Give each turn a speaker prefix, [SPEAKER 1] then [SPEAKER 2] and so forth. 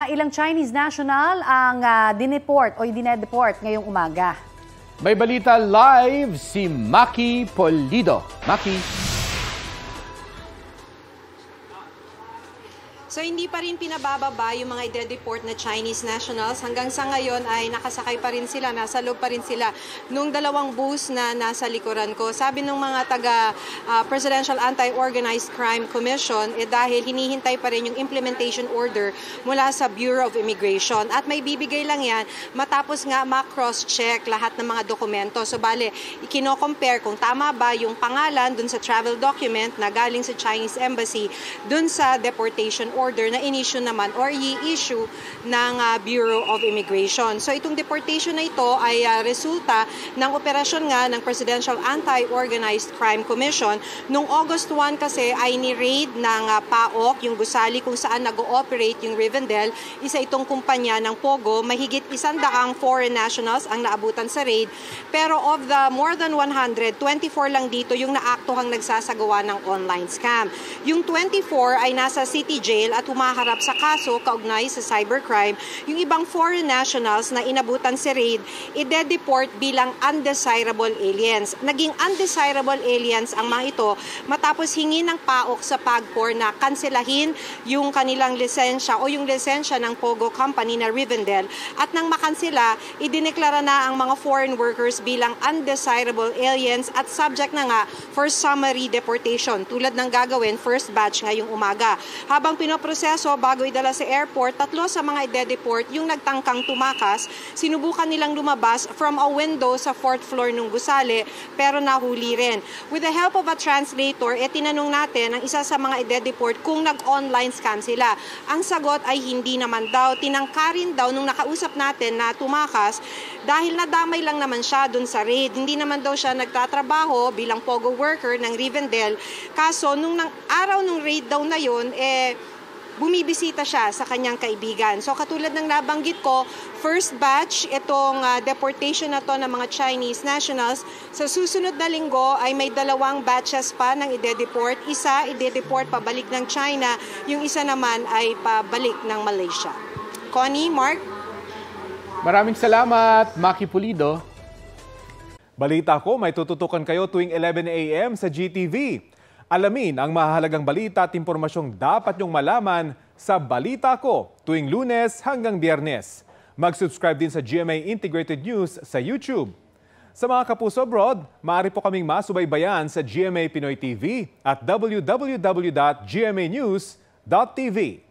[SPEAKER 1] ilang Chinese national ang dineport o dinedeport ngayong umaga.
[SPEAKER 2] May balita live si Maki Pulido. Maki.
[SPEAKER 3] So hindi pa rin pinabababa yung mga i-deport na Chinese nationals. Hanggang sa ngayon ay nakasakay pa rin sila, nasa loob pa rin sila nung dalawang bus na nasa likuran ko. Sabi ng mga Presidential Anti-Organized Crime Commission, dahil hinihintay pa rin yung implementation order mula sa Bureau of Immigration. At may bibigay lang yan matapos nga ma-cross-check lahat ng mga dokumento. So bale, ikino-compare kung tama ba yung pangalan dun sa travel document na galing sa Chinese Embassy dun sa deportation order na in-issue naman or i-issue ng Bureau of Immigration. So itong deportation na ito ay resulta ng operasyon nga ng Presidential Anti-Organized Crime Commission. Noong August 1 kasi ay ni-raid ng PAOK, yung gusali kung saan nag-ooperate yung Rivendell. Isa itong kumpanya ng Pogo. Mahigit 100 foreign nationals ang naabutan sa raid. Pero of the more than 100, 24 lang dito yung naaktuhang nagsasagawa ng online scam. Yung 24 ay nasa city jail at humaharap sa kaso kaugnay sa cybercrime. Yung ibang foreign nationals na inabutan si raid, i-deport bilang undesirable aliens. Naging undesirable aliens ang mga ito matapos hingi ng PAOK sa PAGCOR na kanselahin yung kanilang lisensya o yung lisensya ng Pogo Company na Rivendell. At nang makansela, idineklara na ang mga foreign workers bilang undesirable aliens at subject na nga for summary deportation tulad ng gagawin first batch ngayong umaga. Habang pinoproseso bago idala sa airport, 3 sa mga ide-deport yung nagtangkang tumakas. Sinubukan nilang lumabas from a window sa 4th floor ng gusali pero nahuli rin. With the help of a translator, tinanong natin ang isa sa mga ide-deport kung nag-online scam sila. Ang sagot ay hindi naman daw. Tinangkarin daw nung nakausap natin na tumakas dahil nadamay lang naman siya dun sa raid. Hindi naman daw siya nagtatrabaho bilang Pogo worker ng Rivendell. Kaso nung araw ng raid daw na yun, bumibisita siya sa kanyang kaibigan. So katulad ng nabanggit ko, first batch itong deportation na to ng mga Chinese nationals. Sa susunod na linggo ay may 2 batches pa ng ide-deport. Isa ide-deport pabalik ng China, yung isa naman ay pabalik ng Malaysia. Connie, Mark?
[SPEAKER 2] Maraming salamat, Maki Pulido.
[SPEAKER 4] Balita ko, may tututukan kayo tuwing 11 a.m. sa GTV. Alamin ang mahalagang balita at impormasyong dapat nyong malaman sa Balita Ko tuwing Lunes hanggang Biyernes. Mag-subscribe din sa GMA Integrated News sa YouTube. Sa mga kapuso abroad, maaari po kaming masubaybayan sa GMA Pinoy TV at www.gmanews.tv.